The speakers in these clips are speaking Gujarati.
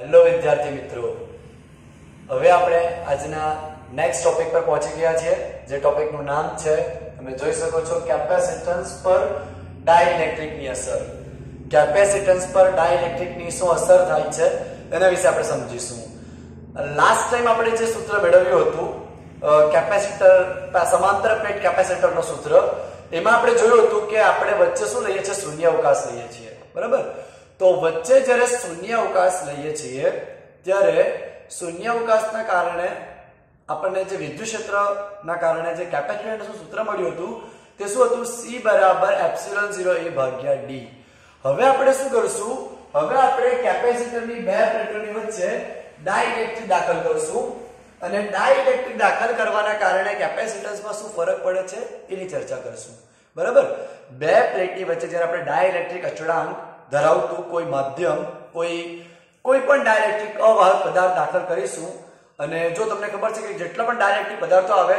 હેલો વિદ્યાર્થી મિત્રો, હવે આપણે આજના નેક્સ્ટ ટોપિક પર પહોંચી ગયા છીએ, જે ટોપિકનું નામ છે, તમે જોઈ શકો છો, કેપેસિટન્સ પર ડાઇલેક્ટ્રિકની અસર. કેપેસિટન્સ પર ડાઇલેક્ટ્રિકની શું અસર થાય છે એના વિશે આપણે સમજીશું. લાસ્ટ ટાઈમ આપણે જે સૂત્ર મેળવ્યું હતું, કેપેસિટર સમાંતર પ્લેટ કેપેસિટરનું સૂત્ર, એમાં આપણે જોયું હતું કે આપણે વચ્ચે શું લઈએ છીએ, શૂન્યાવકાશ લઈએ છીએ, બરાબર? તો વચ્ચે જ્યારે શૂન્યાવકાશ લઈએ છીએ ત્યારે શૂન્યાવકાશના કારણે આપણને જે વિદ્યુત ક્ષેત્રના કારણે જે કેપેસિટન્સનું સૂત્ર મળ્યું હતું તે શું હતું? C બરાબર એપ્સિલોન 0 A ભાગ્યા D. હવે આપણે શું કરશું? હવે આપણે કેપેસિટરની બે પ્લેટોની વચ્ચે ડાઇલેક્ટ્રિક દાખલ કરશું અને ડાઇલેક્ટ્રિક દાખલ કરવાના કારણે કેપેસિટન્સમાં શું ફરક પડે છે એની ચર્ચા કરશું, બરાબર? બે પ્લેટની વચ્ચે જ્યારે આપણે ડાઇલેક્ટ્રિક અચળાંક ધરાવતું કોઈ માધ્યમ, કોઈ પણ ડાઇલેક્ટ્રિક અવાહક પદાર્થ દાખલ કરીશું અને જો તમને ખબર છે કે જેટલા પણ ડાઇલેક્ટ્રિક પદાર્થો આવે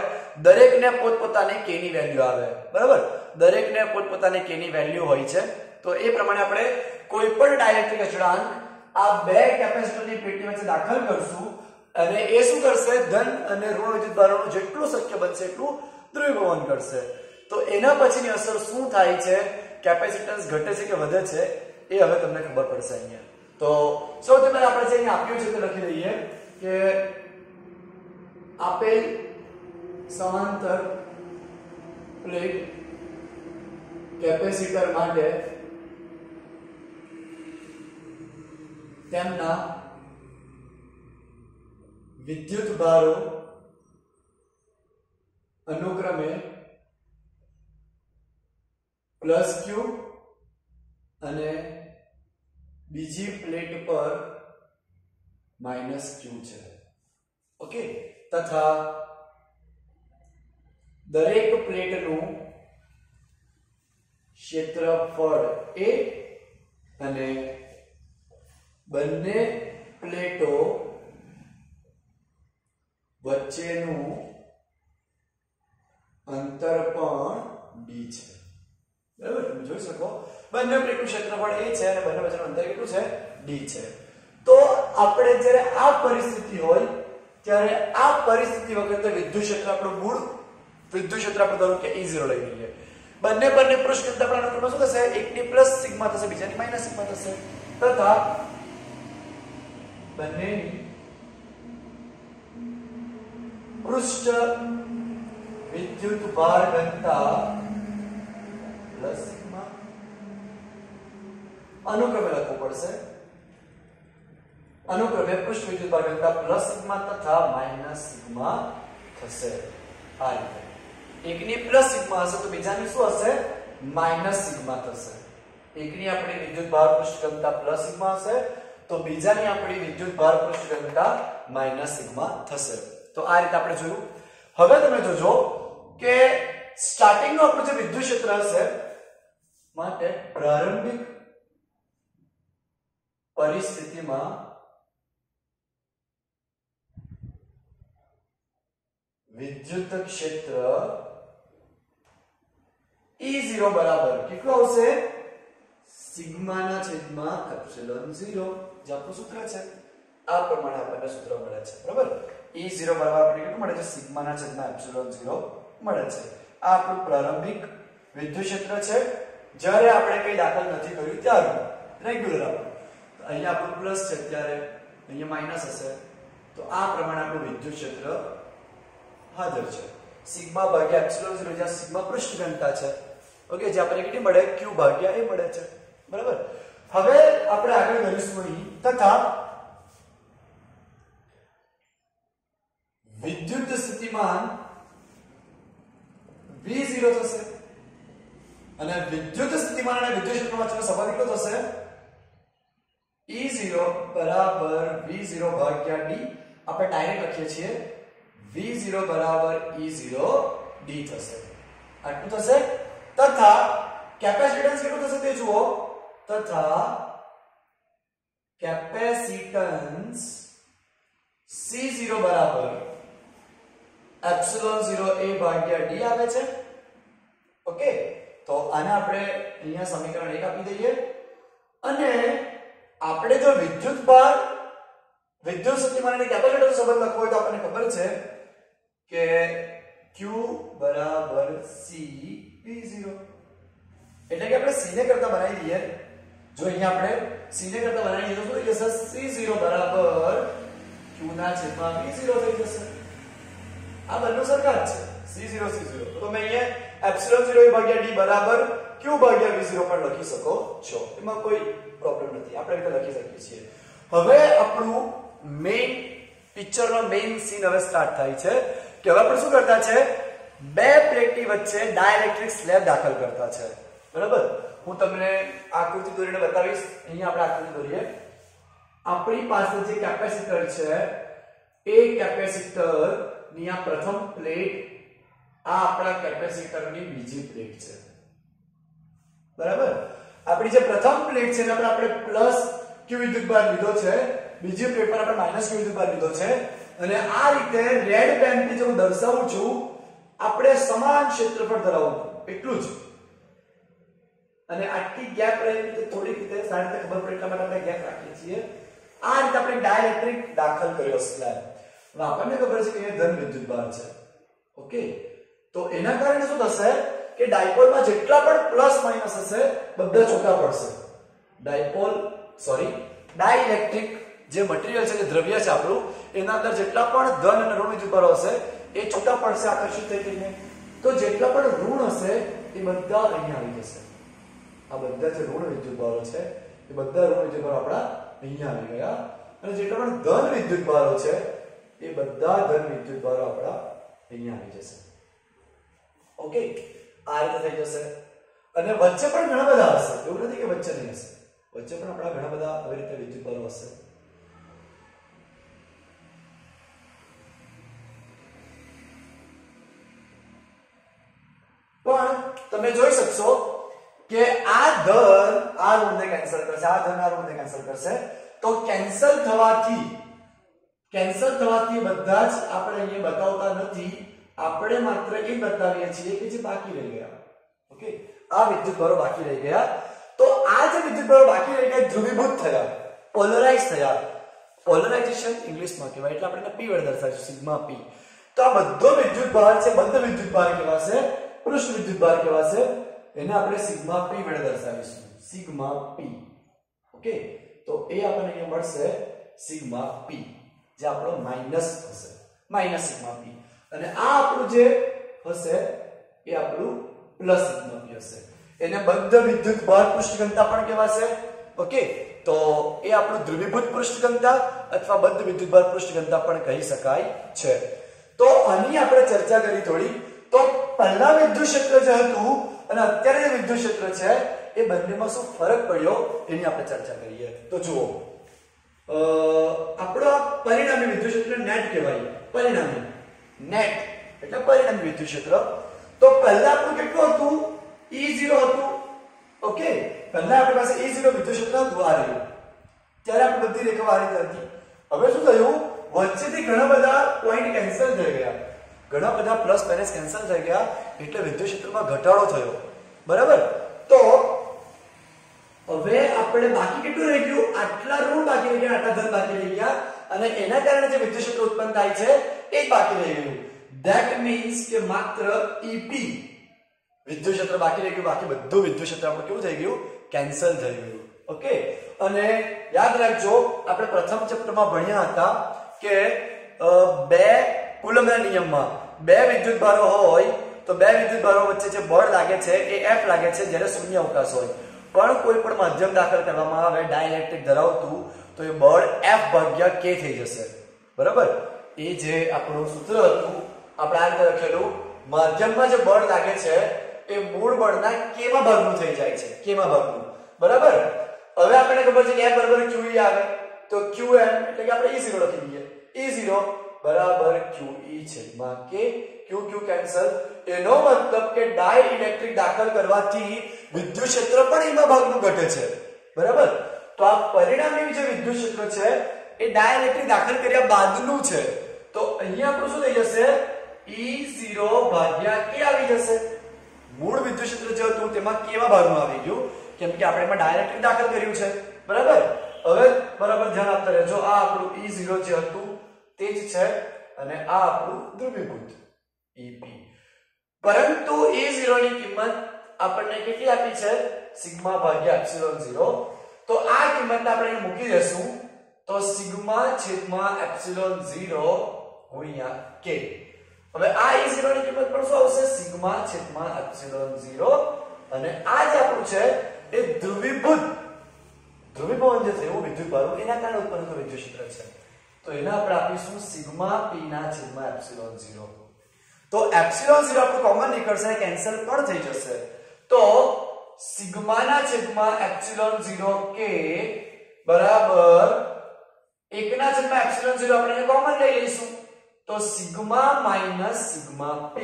દરેકને પોતપોતાની k ની વેલ્યુ આવે, બરાબર? દરેકને પોતપોતાની k ની વેલ્યુ હોય છે. તો એ પ્રમાણે આપણે કોઈ પણ ડાઇલેક્ટ્રિક અચળાંક આ બે કેપેસિટરની પ્લેટની વચ્ચે દાખલ કરશું અને એ શું કરશે? ધન અને ઋણ વિદ્યુતભારોનું જેટલું શક્ય બનશે એટલું દ્રવ્યભવન કરશે. તો એના પછીની અસર શું થાય છે? કેપેસિટન્સ ઘટે છે કે વધે છે એ હવે તમને ખબર પડશે અહીંયા. તો સૌથી પહેલા આપણે જે અહીંયા આપ્યું છે તે લખી લઈએ કે આપેલ સમાંતર પ્લેટ કેપેસિટર માટે તેમના વિદ્યુત ભારો અનુક્રમે +q અને બીજી પ્લેટ પર -q છે. ઓકે, તથા દરેક પ્લેટનું ક્ષેત્રફળ a અને બંને પ્લેટો વચ્ચેનું અંતર પણ d છે, બરાબર? તમે જોઈ શકો બંને પ્લેટનું ક્ષેત્રફળ a છે અને બંને વચ્ચેનું અંતર કેટલું છે? d છે. તો આપણે જ્યારે આ પરિસ્થિતિ હોય ત્યારે આ પરિસ્થિતિ વખતે વિદ્યુત ક્ષેત્ર આપણું મૂળ વિદ્યુત ક્ષેત્ર આપણે ધારો કે E0 લઈ લઈએ. બંને પૃષ્ઠ કેન્દ્ર આપણા અનુક્રમે શું થશે? એકની પ્લસ સિગ્મા થશે, બીજાની માઈનસ સિગ્મા થશે, તથા બંનેની પૃષ્ઠ વિદ્યુત ભાર ઘનતા પ્લસ સિગ્મા અનુક્રમે લખવું પડશે. અનુક્રમે પૃષ્ઠ વિદ્યુત ભાર ઘનતા પ્લસ સિગ્મા તથા માઈનસ સિગ્મા થશે. આ રીતે એકની પ્લસ સિગ્મા હશે તો બીજાની શું હશે? માઈનસ સિગ્મા થશે. એકની આપણી વિદ્યુત ભાર પૃષ્ઠ ઘનતા પ્લસ સિગ્મા હશે તો બીજાની આપણી વિદ્યુત ભાર પૃષ્ઠ ઘનતા માઈનસ સિગ્મા થશે. તો આ રીતે આપણે જોયું. હવે તમે જોજો કે સ્ટાર્ટિંગનું આપણું જે વિદ્યુત ક્ષેત્ર હશે માટે પ્રારંભિક પરિસ્થિતિમાં વિદ્યુત ક્ષેત્ર E0 બરાબર કેટલું આવશે? સિગ્મા ના છેદમાં એપ્સિલોન 0, જે આપણું સૂત્ર છે. આ પ્રમાણે આપણને સૂત્ર મળે છે, બરાબર? E0 બરાબર આપણને કેટલું મળે છે? સિગ્મા ના છેદમાં એપ્સિલોન 0 મળે છે. આ આપણું પ્રારંભિક વિદ્યુત ક્ષેત્ર છે જ્યારે આપણે કંઈ દાખલ નથી કર્યું ત્યારે રેગ્યુલર આપણું. અહીંયા આપણું પ્લસ છે ત્યારે અહીંયા માઈનસ હશે. તો આ પ્રમાણે આપણું વિદ્યુત ક્ષેત્ર હાજર છે. સિગ્મા ભાગ્યા એપ્સિલોન 0, જ્યાં સિગ્મા પૃષ્ઠ ઘનતા છે. ઓકે, જે આપણને કેટલી મળે? q ભાગ્યા a મળે છે, બરાબર? હવે આપણે આગળ કરીશું અહીં, તથા વિદ્યુત સ્થિતિમાન V0 થશે અને વિદ્યુત સ્થિતિમાન અને વિદ્યુત ક્ષેત્ર વચ્ચેનો સંબંધ કેટલો થશે? E0 બરાબર V0 ભાગ્યા d. આપણે ડાયરેક્ટ લખીએ છીએ V0 બરાબર E0 d થશે. આટલું થશે. તથા કેપેસિટન્સ કેટલું થશે તે જુઓ. તથા કેપેસિટન્સ C0 બરાબર એપ્સિલોન 0 a ભાગ્યા d આવે છે. ઓકે, તો આને આપણે અહીંયા સમીકરણ 1 આપી દઈએ અને આપણે જો વિદ્યુત ભાર વિદ્યુત શક્તિમાન અને કેપેસિટરનો સંબંધ લખવો હોય તો આપણને ખબર છે કે Q બરાબર C V0, એટલે કે આપણે C ને કરતા બનાવી દઈએ. જો અહીંયા આપણે C ને કરતા બનાવી દઈએ તો શું થઈ જશે? C0 બરાબર Q ના છેદમાં V0 થઈ જશે. આ બંને સરખા જ છે, C0 C0. તો તમે અહીંયા એપ્સિલોન 0 ભાગ્યા d બરાબર Q ભાગ્યા V0 પણ લખી શકો છો, એમાં કોઈ પ્રોબ્લેમ નથી, આપણે રીતે લખી શકીએ છીએ. હવે આપણું મેઇન પિક્ચરનો મેઇન સીન હવે સ્ટાર્ટ થાય છે કે હવે આપણે શું કરતા છે? બે પ્લેટની વચ્ચે ડાઇલેક્ટ્રિક સ્લેબ દાખલ કરતા છે. બરાબર, હું તમને આકૃતિ દોરીને બતાવીશ. અહીંયા આપણે આકૃતિ દોરીએ. આપણી પાસે જે કેપેસિટર છે એ કેપેસિટર ની આ પ્રથમ પ્લેટ, આ આપણા કેપેસિટરની બીજી પ્લેટ છે. બરાબર, આપણી જે પ્રથમ પ્લેટ છે એના પર આપણે પ્લસ q વિદ્યુતભાર લીધો છે, બીજી પ્લેટ પર આપણે માઈનસ q વિદ્યુતભાર લીધો છે. અને આ રીતે રેડ પેનથી જો હું દર્શાવું છું, આપણે સમાન ક્ષેત્રફળ ધરાવવું એટલું જ, અને આટલી ગેપ રહી રીતે થોડી રીતે સારી રીતે ખબર પડે એટલા માટે આપણે ગેપ રાખીએ છીએ. આ રીતે આપણે ડાઇલેક્ટ્રિક દાખલ કર્યો સ્લેબ. હવે આપણને ખબર છે કે એ ધન વિદ્યુતભાર છે. ઓકે, તો એના કારણે શું થશે કે ડાયપોલમાં જેટલા પણ પ્લસ માઈનસ હશે બધા છૂટા પડશે. ડાઇલેક્ટ્રિક જે મટીરીયલ છે, જે દ્રવ્ય છે આપણું, એના અંદર જેટલા પણ ધન અને ઋણ વિદ્યુતભારો હશે એ છૂટા પડશે આકર્ષિત થઈને. તો જેટલા પણ ઋણ હશે એ બધા અહીંયા આવી જશે. આ બધા જે ઋણ વિદ્યુતભારો છે એ બધા ઋણ વિદ્યુતભારો આપણા અહીંયા આવી ગયા, અને જેટલા પણ ધન વિદ્યુતભારો છે એ બધા ધન વિદ્યુતભારો આપણા અહીંયા આવી જશે. ઓકે, આ રીતે થઈ જશે. અને વચ્ચે પણ ઘણા બધા હશે, એવું નથી કે વચ્ચે નહીં હશે, વચ્ચે પણ આપણા ઘણા બધા આવી રીતે વિદ્યુતભારો હશે. પણ તમે જોઈ શકશો કે આ ધન આ ઋણને કેન્સલ કરશે, આ ધન આ ઋણને કેન્સલ કરશે. તો કેન્સલ થવાથી બધા જ આપણે અહીંયા બતાવતા નથી, આપણે માત્ર એ બતાવીએ છીએ કે જે બાકી રહી ગયા. ઓકે, આ વિદ્યુતભારો બાકી રહી ગયા. તો આ જે વિદ્યુતભારો બાકી રહી ગયા ધ્રુવીભૂત થયા, પોલરાઇઝ થયા. પોલરાઇઝેશન ઇંગ્લિશમાં કહેવાય, એટલે આપણે p વડે દર્શાવીશું, સિગ્મા p. તો આ બધો વિદ્યુતભાર છે, બંધ વિદ્યુતભાર કહેવાશે, પૃષ્ઠ વિદ્યુતભાર કહેવાશે. એને આપણે સિગ્મા p વડે દર્શાવીશું, સિગ્મા p. ઓકે, તો એ આપણને અહીંયા મળશે સિગ્મા p, જે આપણો માઈનસ હશે, માઈનસ સિગ્મા p. અને આ આપણું જે હશે એ આપણું પ્લસ સિગ્મા p હશે. એને બંધ વિદ્યુતભાર પૃષ્ઠ ઘનતા પણ કહેવાશે. ઓકે, તો એ આપણું ધ્રુવીભૂત પૃષ્ઠ ઘનતા અથવા બંધ વિદ્યુતભાર પૃષ્ઠ ઘનતા પણ કહી શકાય છે. તો આની આપણે ચર્ચા કરી થોડી. તો પહેલા વિદ્યુત ક્ષેત્ર જે હતું અને અત્યારે જે વિદ્યુત ક્ષેત્ર છે એ બંનેમાં શું ફરક પડ્યો એની આપણે ચર્ચા કરીએ. તો જુઓ, આપણો પરિણામી વિદ્યુત ક્ષેત્ર નેટ કહેવાય. પરિણામી, નેટ એટલે પરિણામી વિદ્યુત ક્ષેત્ર. તો પહેલા આપણું કેટલું હતું? E0 હતું. ઓકે, પહેલા આપણી પાસે E0 વિદ્યુત ક્ષેત્ર હતું, આ રહ્યું. ત્યારે આપણી બધી રેખાઓ આ રીતે હતી. હવે શું થયું? વચ્ચેથી ઘણા બધા પોઈન્ટ કેન્સલ થઈ ગયા, ઘણા બધા પ્લસ માઈનસ કેન્સલ થઈ ગયા, એટલે વિદ્યુત ક્ષેત્રમાં ઘટાડો થયો. બરાબર, તો હવે આપણે બાકી કેટલું રહી ગયું? આટલા ઋણ બાકી રહી ગયા, આટલા ધન બાકી રહી ગયા, અને એના કારણે જે વિદ્યુત ક્ષેત્ર ઉત્પન્ન થાય છે એ જ બાકી રહી ગયું. ધેટ મીન્સ કે માત્ર EP વિદ્યુત ક્ષેત્ર બાકી રહી ગયું, બાકી બધું વિદ્યુત ક્ષેત્ર આપણું કેવું થઈ ગયું? કેન્સલ થઈ ગયું. ઓકે, અને યાદ રાખજો, આપણે પ્રથમ ચેપ્ટરમાં ભણ્યા હતા કે બે કુલમ્બના નિયમમાં બે વિદ્યુતભારો હોય તો બે વિદ્યુતભારો વચ્ચે જે બળ લાગે છે એ F લાગે છે જ્યારે શૂન્ય અવકાશ હોય. પણ કોઈ પણ માધ્યમ દાખલ કરવામાં આવે ડાઇલેક્ટ્રિક ધરાવતું તો એ બળ F ભાગ્યા k થઈ જશે. બરાબર, એ જે આપણું સૂત્ર હતું આપણે આ રીતે લખેલું, માધ્યમમાં જે બળ લાગે છે એ મૂળ બળના k માં ભાગનું થઈ જાય છે, k માં ભાગનું. બરાબર, હવે આપણને ખબર છે કે F બરાબર QE આવે, તો Qm એટલે કે આપણે E0 લખી દઈએ. E0 બરાબર QE છેદમાં k. Q cancel. એનો મતલબ કે ડાઇલેક્ટ્રિક દાખલ કરવાથી વિદ્યુત ક્ષેત્ર પણ એમાં ભાગનું ઘટે છે. બરાબર, તો આ પરિણામી જે વિદ્યુત ક્ષેત્ર છે એ ડાઇલેક્ટ્રિક દાખલ કર્યા બાદનું છે. તો અહીંયા આપણું શું થઈ જશે? E0 ભાગ્યા k આવી જશે. મૂળ વિદ્યુત ક્ષેત્ર જે હતું તેમાં k માં ભાગનું આવી ગયું, કેમ કે આપણે એમાં ડાઇલેક્ટ્રિક દાખલ કર્યું છે. બરાબર, હવે બરાબર ધ્યાન આપતા રહેજો. આ આપણું E0 જે હતું તે જ છે અને આ આપણું ધ્રુવીભૂત EP. પરંતુ E0 ની કિંમત આપણને કેટલી આપી છે? સિગ્મા ભાગ્યા એપ્સિલોન 0. તો આ કિંમત આપણે અહીં મૂકી દેશું. તો સિગ્મા છેદમાં એપ્સિલોન 0 ગુણ્યા k. હવે આ E0 ની કિંમત પણ શું આવશે? સિગ્મા છેદમાં એપ્સિલોન 0 અને આ જે આપણું છે એ ધ્રુવીભૂત ધ્રુવીભવન જે થયું વિદ્યુતભારું એના કારણે ઉત્પન્ન થતું વિદ્યુત ક્ષેત્ર છે. તો એને આપણે આપીશું સિગ્મા p ના છેદમાં એપ્સિલોન 0. તો એપ્સિલોન 0 આપણું કોમન નીકળશે, કેન્સલ પણ થઈ જશે. તો સિગ્મા ના છેદમાં એપ્સિલોન 0 k બરાબર 1 ના છેદમાં એપ્સિલોન 0 આપણે કોમન લઈ લઈશું. તો સિગ્મા માઈનસ સિગ્મા p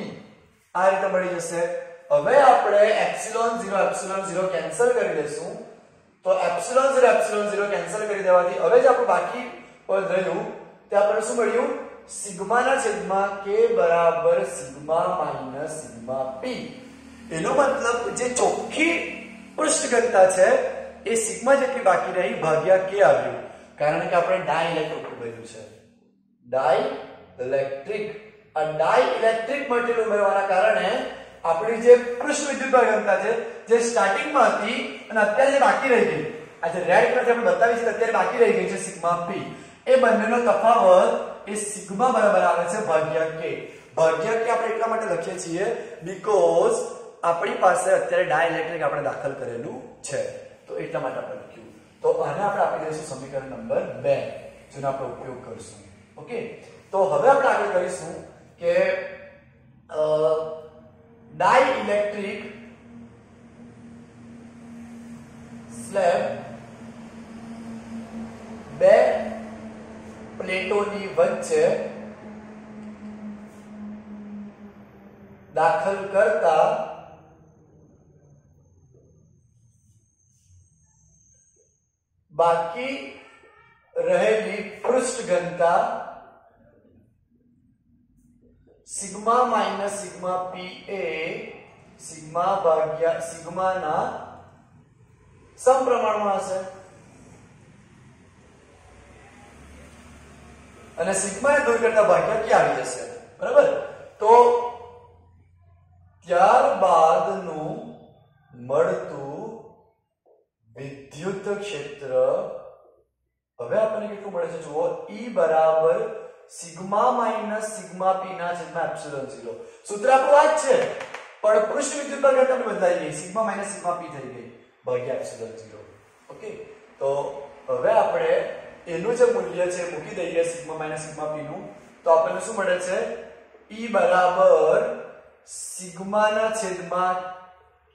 આ રીતે મળી જશે. હવે આપણે એપ્સિલોન 0 કેન્સલ કરી દેશું. તો એપ્સિલોન 0 કેન્સલ કરી દેવાથી હવે જે આપણું બાકી પદ રહ્યું તે આપણને શું મળ્યું? સિગ્મા ના છેદમાં k બરાબર સિગ્મા માઈનસ સિગ્મા p. એનો મતલબ જે ચોખ્ખી પૃષ્ઠ ઘનતા છે એ સિગ્મા જેટલી બાકી રહી ભાગ્યા k આવ્યું, કારણ કે આપણે ડાઇલેક્ટ્રિક ઉમેર્યું છે. ડાઇલેક્ટ્રિક આ ડાઇલેક્ટ્રિક મટીરીયલ ઉમેરવાના કારણે આપણી જે પૃષ્ઠ વિદ્યુતભાર ઘનતા છે જે સ્ટાર્ટિંગમાં હતી અને અત્યારે જે બાકી રહી ગઈ, આ જે રેડ કલર આપણે બતાવી છે અત્યારે બાકી રહી ગઈ છે સિગ્મા p, એ બંનેનો તફાવત એ સિગ્મા બરાબર આવે છે ભાગ્યા k. ભાગ્યા k આપણે એટલા માટે લખીએ છીએ બીકોઝ આપણી પાસે અત્યારે ડાઇલેક્ટ્રિક આપણે દાખલ કરેલું છે, તો એટલા માટે આપણે લખ્યું. તો આને આપણે આપી દઈશું સમીકરણ નંબર 2 જેનો આપણે ઉપયોગ કરીશું. ઓકે, તો હવે આપણે આગળ કરીશું કે ડાઇલેક્ટ્રિક સ્લેબ બે પ્લેટોની વચ્ચે દાખલ કરતા બાકી રહેલી પૃષ્ઠ ઘનતા સિગ્મા માઈનસ સિગ્મા p એ સિગ્મા ભાગ્યા સિગ્મા ના સમપ્રમાણમાં હશે અને સિગ્મા ને દૂર કરતા ભાગ્યા k આવી જશે. બરાબર? તો ત્યારબાદનું મળતું વિદ્યુત ક્ષેત્ર હવે આપણને કેટલું મળે છે જુઓ, E બરાબર સિગ્મા માઈનસ સિગ્મા p ના છેદમાં એપ્સિલોન 0. સૂત્ર આપણું આ જ છે પણ પૃષ્ઠ વિદ્યુતભાર ઘનતા બદલાઈ ગઈ, સિગ્મા માઈનસ સિગ્મા p થઈ ગઈ ભાગ્યા એપ્સિલોન 0. ઓકે, તો હવે આપણે એનું જે મૂલ્ય છે મૂકી દઈએ સિગ્મા માઈનસ સિગ્મા p નું, તો આપણને શું મળે છે? E બરાબર સિગ્મા ના છેદમાં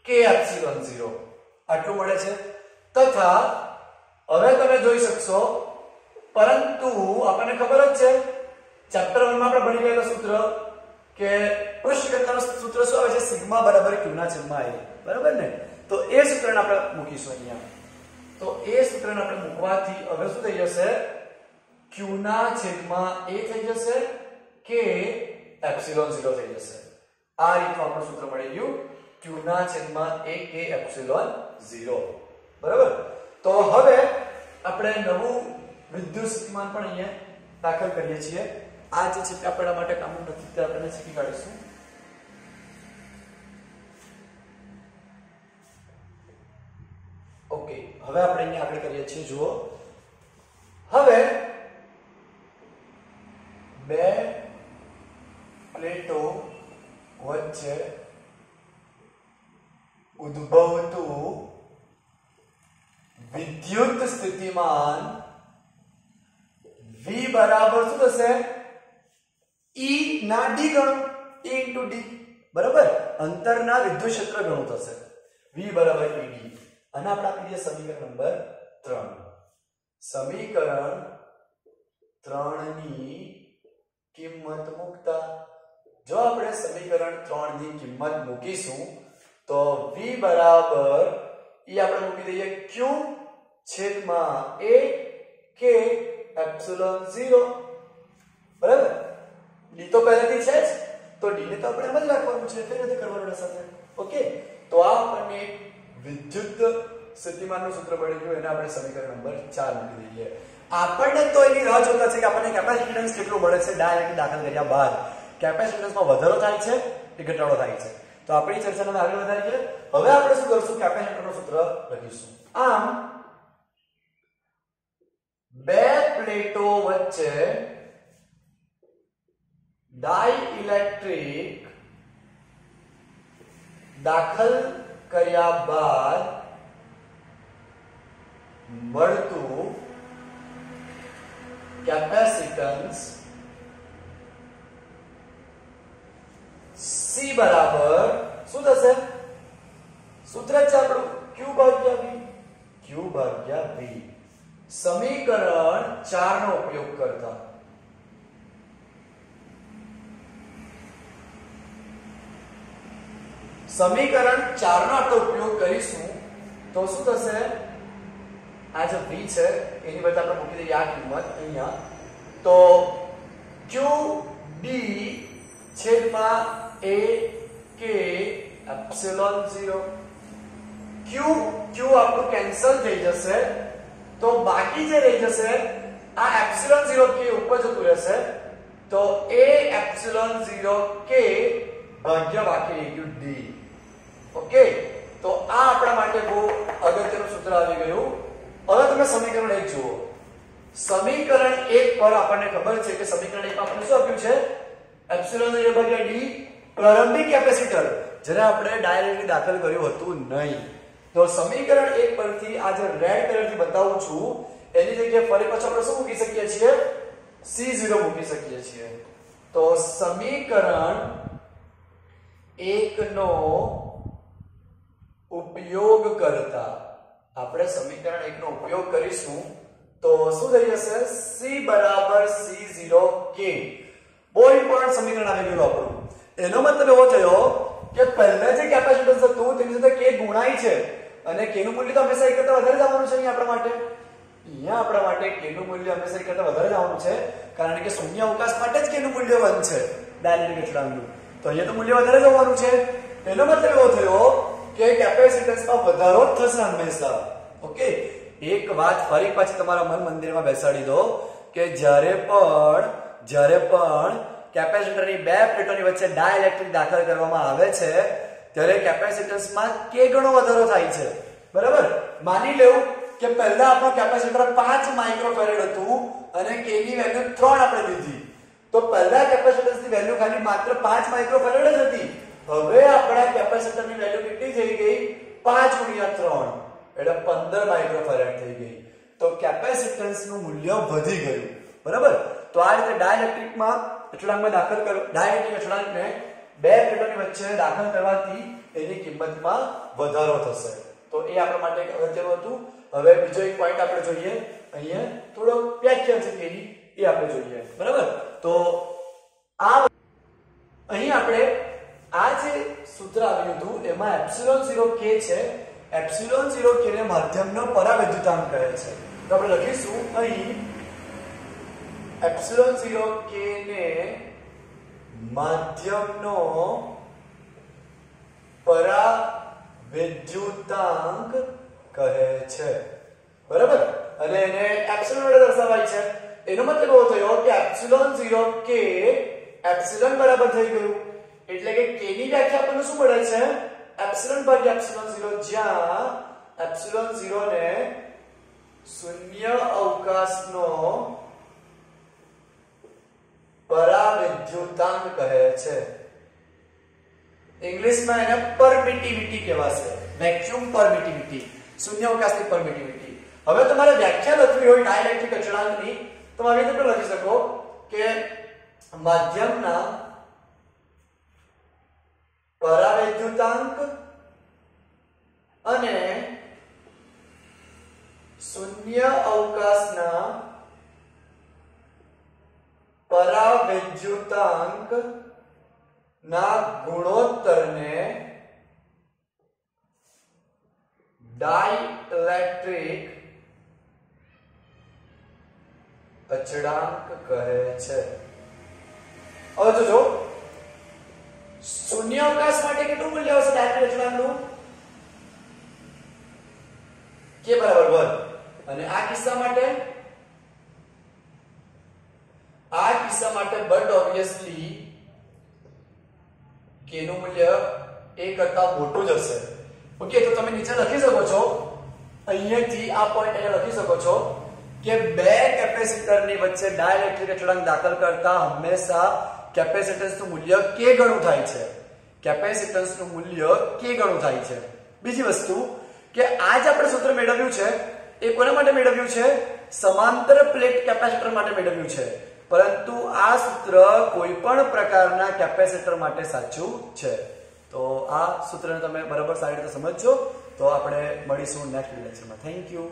k એપ્સિલોન 0 આટલું મળે છે. તથા હવે તમે જોઈ શકશો, પરંતુ આપણને ખબર જ છે ચેપ્ટર 1 માં આપણે ભણી ગયેલા સૂત્ર કે પૃષ્ઠ ઘનતાનું સૂત્ર શું આવે છે? સિગ્મા બરાબર q ના છેદમાં i. બરાબર ને? તો એ સૂત્રને આપણે મૂકીશું અહીંયા. તો એ સૂત્રને આપણે મૂકવાથી હવે શું થઈ જશે? q ના છેદમાં a થઈ જશે, k એપ્સિલોન 0 થઈ જશે. આ રીતનું આપણું સૂત્ર મળી ગયું, q ના છેદમાં a k એપ્સિલોન 0. બરાબર? તો હવે આપણે નવું વિદ્યુત સ્થિતિમાન પણ અહીંયા દાખલ કરીએ છીએ. આ જે છે આપણા માટે કામનું નથી તે આપણે શીખી કાઢીશું. ઓકે, હવે આપણે અહીંયા આગળ કરીએ છીએ. જુઓ, હવે બે પ્લેટો વચ્ચે ઉદ્ભવતું વિદ્યુત સ્થિતિમાન V બરાબર શું થશે? E ના d ગણું, E into d. બરાબર? અંતરના વિદ્યુત ક્ષેત્ર ગણું થશે. V બરાબર ED. અને આપણે આપી દઈએ સમીકરણ નંબર 3. સમીકરણ 3 ની કિંમત મૂકતા જો આપણે સમીકરણ 3 ની કિંમત મૂકીશું તો V બરાબર E આપણે મૂકી દઈએ q છેદમાં a k એપ્સિલોન 0. બરાબર? d તો પહેલેથી છે જ, તો d ને તો આપણે એમ જ રાખવાનું છે, ફેર નથી કરવાનું એના સાથે. ઓકે, તો આ આપણને વિદ્યુત સ્થિતિમાનનું સૂત્ર મળી ગયું, એને આપણે સમીકરણ નંબર 4 મૂકી દઈએ. આપણને તો એની રાહ જોતા છે કે આપણને કેપેસિટન્સ કેટલું મળે છે ડાયરેક્ટ દાખલ કર્યા બાદ. કેપેસિટન્સમાં વધારો થાય છે કે ઘટાડો થાય છે. તો આપણી ચર્ચાને આગળ વધારીએ. હવે આપણે શું કરશું, કેપેસિટરનું સૂત્ર લખીશું. આમ બે પ્લેટો વચ્ચે ડાઇલેક્ટ્રિક દાખલ કર્યા બાદ મળતું કેપેસિટન્સ C બરાબર શું થશે? સૂત્ર છે આપણું Q ભાગ્યા V. Q ભાગ્યા V. સમીકરણ 4 નો ઉપયોગ કરતા સમીકરણ 4 નો આપણે ઉપયોગ કરીશું તો શું થશે? આ જે V છે એની બદલે આપણે મૂકી દઈએ આ કિંમત અહીંયા. તો Q D છેદમાં A K એપ્સિલોન 0. Q આપણું કેન્સલ થઈ જશે તો બાકી જે રહી જશે આ એપ્સિલોન 0 K ઉપર જતું રહેશે. તો A એપ્સિલોન 0 K ભાગ્યા બાકી રહી ગયું D. ઓકે, તો આ આપણા માટે બહુ અગત્યનું સૂત્ર આવી ગયું. હવે તમે સમીકરણ 1 જુઓ. સમીકરણ 1 પર આપણને ખબર છે કે સમીકરણ 1 માં આપણે શું આપ્યું છે? એપ્સિલોન 0 ભાગ્યા D પ્રારંભિક કેપેસિટર, જેને આપણે ડાયરેક્ટલી દાખલ કર્યું હતું નહીં. તો સમીકરણ 1 પરથી આ જે રેડ કલરથી બતાવું છું એની જગ્યાએ ફરી પાછું આપણે શું મૂકી શકીએ છીએ? C0 મૂકી શકીએ છીએ. તો સમીકરણ 1 નો ઉપયોગ કરતા આપણે સમીકરણ 1 નો ઉપયોગ કરીશું તો શું થઈ જશે? C બરાબર C0K. બહુ ઇમ્પોર્ટન્ટ સમીકરણ આવી ગયું આપણું. એનો મતલબ એવો થયો કે પહેલા જે કેપેસિટન્સ હતું તેની સાથે K ગુણાય છે અને K નું મૂલ્ય તો હંમેશા 1 કરતા વધારે જ આવવાનું છે. અહીંયા આપણા માટે K નું મૂલ્ય હંમેશા 1 કરતા વધારે જ આવવાનું છે, કારણ કે શૂન્ય અવકાશ માટે જ K નું મૂલ્ય 1 છે ડાયનેમિક અચળાંકનું. તો અહીંયા તો મૂલ્ય વધારે જ આવવાનું છે. એનો મતલબ એવો થયો કે કેપેસિટન્સમાં વધારો જ થશે હંમેશા. ઓકે, એક વાત ફરી પાછી તમારા મન મંદિરમાં બેસાડી દો કે જ્યારે પણ કેપેસિટરની બે પ્લેટોની વચ્ચે ડાઇલેક્ટ્રિક દાખલ કરવામાં આવે છે ત્યારે કેપેસિટન્સમાં K ગણો વધારો થાય છે. બરાબર, માની લેવું કે પહેલા આપણો કેપેસિટર 5 માઇક્રોફેરેડ હતું અને K ની વેલ્યુ 3 આપણે લીધી. તો પહેલા કેપેસિટન્સની વેલ્યુ ખાલી માત્ર 5 માઇક્રોફેરેડ જ હતી. હવે આપણા કેપેસિટરની વેલ્યુ કેટલી થઈ ગઈ? 5 ગુણ્યા 3 એટલે 15 માઇક્રોફેરેડ થઈ ગઈ. તો કેપેસિટન્સનું મૂલ્ય વધી ગયું. બરાબર, તો આ રીતે ડાઇલેક્ટ્રિકમાં અચળાંકમાં દાખલ કરો, ડાઇલેક્ટ્રિક અચળાંકને બે પ્લેટોની વચ્ચે દાખલ કરવાથી એની કિંમતમાં વધારો થશે. તો એ આપણા માટે અગત્યનું હતું. હવે બીજો એક પોઈન્ટ આપણે જોઈએ. અહીંયા થોડો વ્યાખ્યા છે તેની, એ આપણે જોઈએ. બરાબર, તો આ અહીં આપણે આ જે સૂત્ર આવ્યું હતું એમાં એપ્સિલોન 0K છે. એપ્સિલોન 0K ને માધ્યમનો પરાવૈદ્યુતાંક કહે છે. તો આપણે લખીશું અહીં એપ્સિલોન 0K ને માધ્યમનો પરાવૈદ્યુતાંક કહે છે. બરાબર, અને એને એપ્સિલોન વડે દર્શાવાય છે. એનો મતલબ એવો થયો કે એપ્સિલોન 0K એપ્સિલોન બરાબર થઈ ગયું એટલે કે K ની વ્યાખ્યા આપણને શું મળે છે? એપ્સિલોન ભાગ્યા એપ્સિલોન 0, જ્યાં એપ્સિલોન 0 ને શૂન્ય અવકાશનો પરાવૈદ્યુતાંક કહે છે. ઇંગ્લિશમાં એને પરમિટિવિટી કહેવાશે. વેક્યુમ પરમિટિવિટી, શૂન્ય અવકાશની પરમિટિવિટી. હવે તમારે વ્યાખ્યા લખવી હોય ડાઇલેક્ટ્રિક અચળાંકની તો આવી રીતે લખી શકો કે માધ્યમના પરાવૈદ્યુતાંક અને શૂન્ય અવકાશના પરાવૈદ્યુતાંક ના ગુણોત્તરને ડાઇલેક્ટ્રિક અચળાંક કહે છે. હવે તો જો શૂન્ય અવકાશ માટે કેટલું મૂલ્ય આવશે ડાઇલેક્ટ્રિક અચળાંકનું? k બરાબર 1 અને આ કિસ્સા માટે બટ ઓબ્વિયસલી k નું મૂલ્ય a કરતા મોટું જ હશે. ઓકે, તો તમે નીચે લખી શકો છો, અહીંયાથી આ પોઈન્ટ અહીંયા લખી શકો છો કે બે કેપેસિટરની વચ્ચે ડાઇલેક્ટ્રિક અચળાંક દાખલ કરતા હંમેશા કેપેસિટન્સનું મૂલ્ય k ગણું થાય છે. કેપેસિટન્સનું મૂલ્ય k ગણું થાય છે. બીજી વસ્તુ કે આ જે આપણે સૂત્ર મેળવ્યું છે એ કોના માટે મેળવ્યું છે? સમાંતર પ્લેટ કેપેસિટર માટે મેળવ્યું છે. પરંતુ આ સૂત્ર કોઈ પણ પ્રકારના કેપેસિટર માટે સાચું છે. તો આ સૂત્રને તમે બરાબર સારી રીતે સમજજો. તો આપણે મળીશું નેક્સ્ટ લેક્ચરમાં. Thank you.